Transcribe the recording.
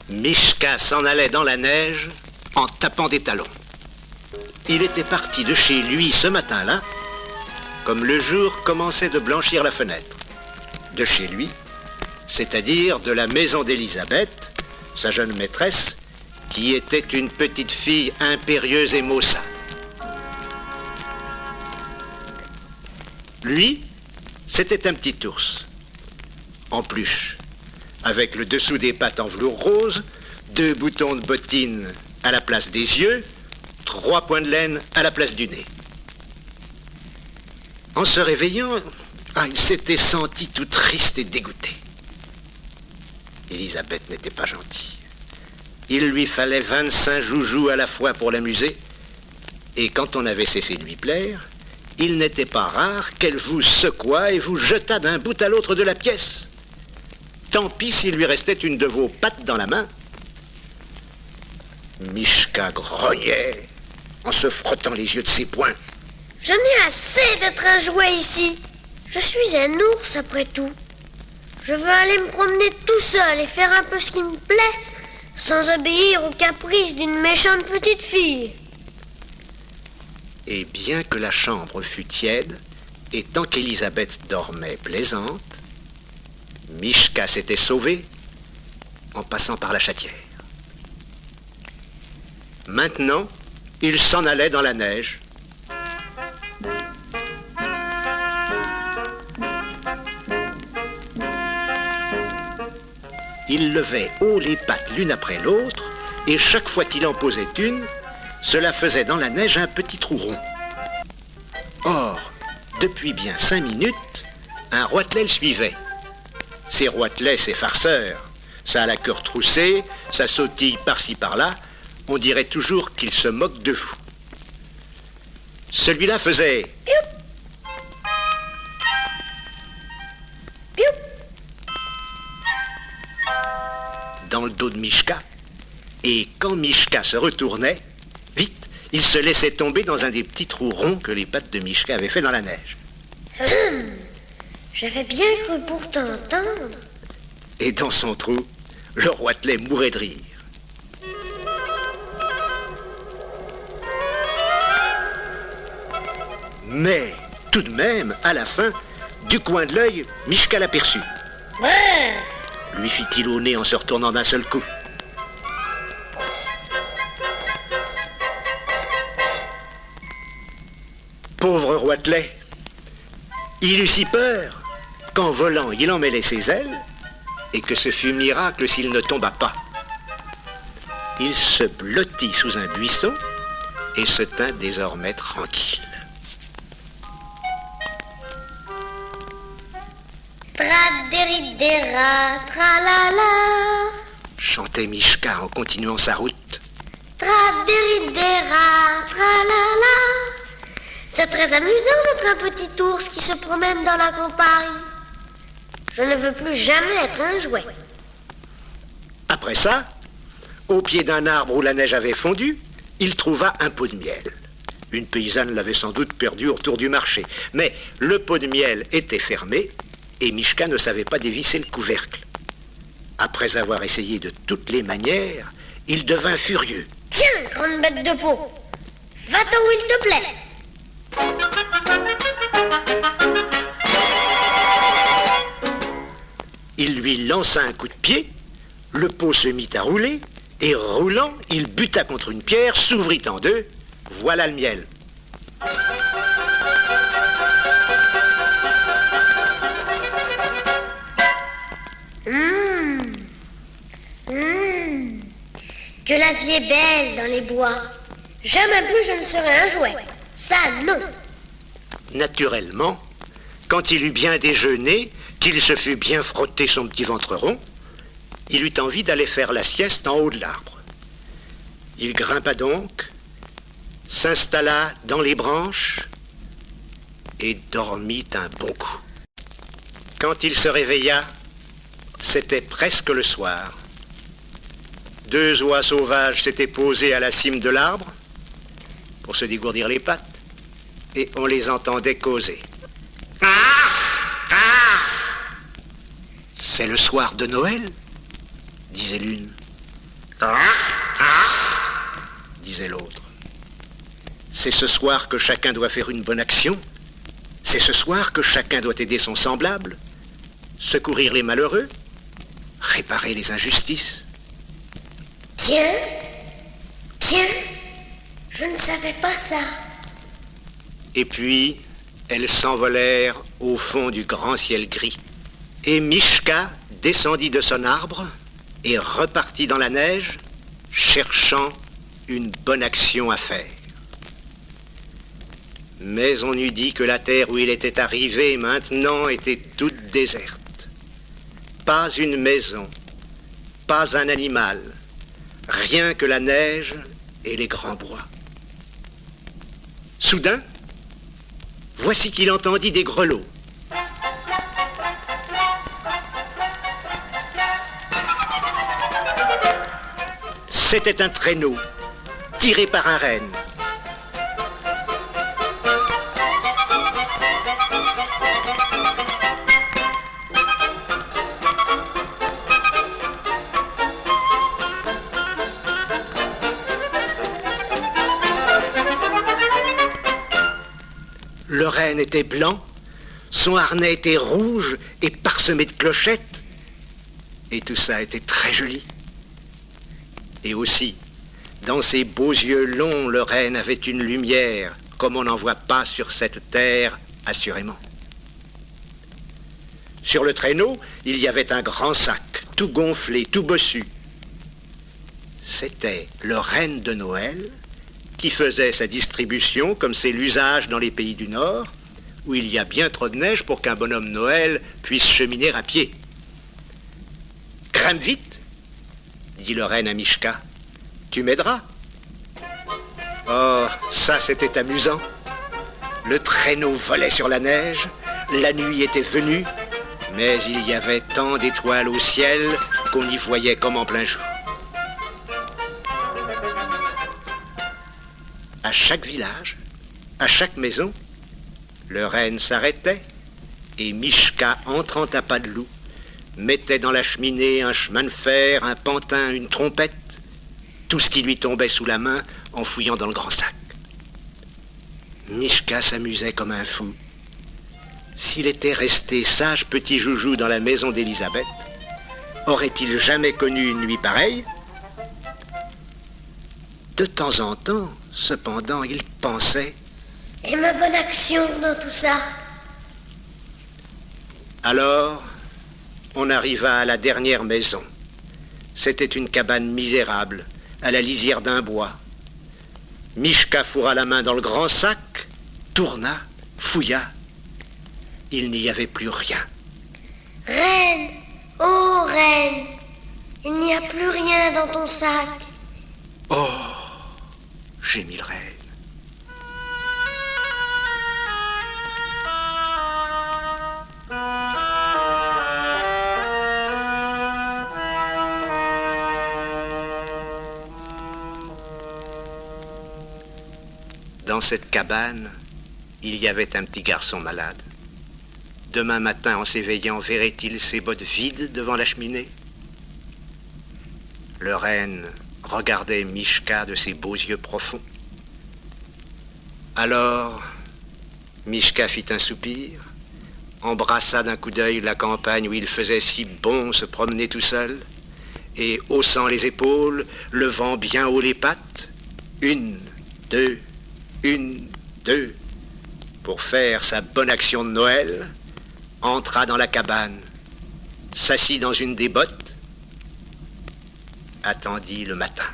Michka s'en allait dans la neige en tapant des talons. Il était parti de chez lui ce matin-là, comme le jour commençait de blanchir la fenêtre. De chez lui, c'est-à-dire de la maison d'Élisabeth, sa jeune maîtresse, qui était une petite fille impérieuse et maussade. Lui, c'était un petit ours, en peluche, avec le dessous des pattes en velours rose, 2 boutons de bottines à la place des yeux, 3 points de laine à la place du nez. En se réveillant, il s'était senti tout triste et dégoûté. Élisabeth n'était pas gentille. Il lui fallait 25 joujoux à la fois pour l'amuser, et quand on avait cessé de lui plaire, il n'était pas rare qu'elle vous secoua et vous jeta d'un bout à l'autre de la pièce. Tant pis s'il lui restait une de vos pattes dans la main. Michka grognait en se frottant les yeux de ses poings. J'en ai assez d'être un jouet ici. Je suis un ours après tout. Je veux aller me promener tout seul et faire un peu ce qui me plaît, sans obéir aux caprices d'une méchante petite fille. Et bien que la chambre fût tiède, et tant qu'Élisabeth dormait plaisante, Michka s'était sauvée en passant par la chatière. Maintenant, il s'en allait dans la neige. Il levait haut les pattes l'une après l'autre, et chaque fois qu'il en posait une, cela faisait dans la neige un petit trou rond. Or, depuis bien 5 minutes, un roitelet le suivait. Ces roitelets, ces farceurs, ça a la queue retroussée, ça sautille par-ci par-là, on dirait toujours qu'il se moque de vous. Celui-là faisait... Pioup. Pioup. Dans le dos de Michka, et quand Michka se retournait, vite, il se laissait tomber dans un des petits trous ronds que les pattes de Michka avaient fait dans la neige. J'avais bien cru pourtant entendre. Et dans son trou, le roitelet mourait de rire. Mais, tout de même, à la fin, du coin de l'œil, Michka l'aperçut. Ouais. Lui fit-il au nez en se retournant d'un seul coup. Pauvre roitelet, il eut si peur qu'en volant, il en mêlait ses ailes et que ce fut miracle s'il ne tomba pas. Il se blottit sous un buisson et se tint désormais tranquille. Tra-déri-déra, tra-la-la. Chantait Michka en continuant sa route. Tra-déri-déra, tra-la-la. C'est très amusant d'être un petit ours qui se promène dans la campagne. Je ne veux plus jamais être un jouet. Après ça, au pied d'un arbre où la neige avait fondu, il trouva un pot de miel. Une paysanne l'avait sans doute perdu autour du marché. Mais le pot de miel était fermé et Michka ne savait pas dévisser le couvercle. Après avoir essayé de toutes les manières, il devint furieux. Tiens, grande bête de peau, va-t'en où il te plaît. Il lui lança un coup de pied, le pot se mit à rouler, et roulant, il buta contre une pierre, s'ouvrit en deux. Voilà le miel. Que la vie est belle dans les bois. Jamais plus je ne serai un jouet. Ça, non. Naturellement, quand il eut bien déjeuné, qu'il se fut bien frotté son petit ventre rond, il eut envie d'aller faire la sieste en haut de l'arbre. Il grimpa donc, s'installa dans les branches et dormit un bon coup. Quand il se réveilla, c'était presque le soir. 2 oies sauvages s'étaient posées à la cime de l'arbre pour se dégourdir les pattes et on les entendait causer. C'est le soir de Noël, disait l'une. disait l'autre. C'est ce soir que chacun doit faire une bonne action. C'est ce soir que chacun doit aider son semblable, secourir les malheureux, réparer les injustices. Tiens, je ne savais pas ça. Et puis, elles s'envolèrent au fond du grand ciel gris. Et Mishka descendit de son arbre et repartit dans la neige, cherchant une bonne action à faire. Mais on eût dit que la terre où il était arrivé maintenant était toute déserte. Pas une maison, pas un animal, rien que la neige et les grands bois. Soudain, voici qu'il entendit des grelots. C'était un traîneau, tiré par un renne. Le renne était blanc, son harnais était rouge et parsemé de clochettes, et tout ça était très joli. Et aussi, dans ses beaux yeux longs, le renne avait une lumière, comme on n'en voit pas sur cette terre, assurément. Sur le traîneau, il y avait un grand sac, tout gonflé, tout bossu. C'était le renne de Noël, qui faisait sa distribution comme c'est l'usage dans les pays du Nord, où il y a bien trop de neige pour qu'un bonhomme Noël puisse cheminer à pied. « Grimpe vite !» dit le renne à Mishka. « Tu m'aideras ?» Oh, ça c'était amusant. Le traîneau volait sur la neige, la nuit était venue, mais il y avait tant d'étoiles au ciel qu'on y voyait comme en plein jour. À chaque village, à chaque maison, le renne s'arrêtait et Mishka, entrant à pas de loup, mettait dans la cheminée un chemin de fer, un pantin, une trompette, tout ce qui lui tombait sous la main en fouillant dans le grand sac. Mishka s'amusait comme un fou. S'il était resté sage petit joujou dans la maison d'Élisabeth, aurait-il jamais connu une nuit pareille ? De temps en temps, cependant, il pensait... Et ma bonne action dans tout ça ? Alors, on arriva à la dernière maison. C'était une cabane misérable, à la lisière d'un bois. Mishka fourra la main dans le grand sac, tourna, fouilla. Il n'y avait plus rien. Reine, oh reine, il n'y a plus rien dans ton sac. Oh, gémit le renne. Dans cette cabane, il y avait un petit garçon malade. Demain matin, en s'éveillant, verrait-il ses bottes vides devant la cheminée ? Le renne regardait Mishka de ses beaux yeux profonds. Alors, Mishka fit un soupir, embrassa d'un coup d'œil la campagne où il faisait si bon se promener tout seul, et haussant les épaules, levant bien haut les pattes, une, deux, pour faire sa bonne action de Noël, entra dans la cabane, s'assit dans une des bottes, attendit le matin.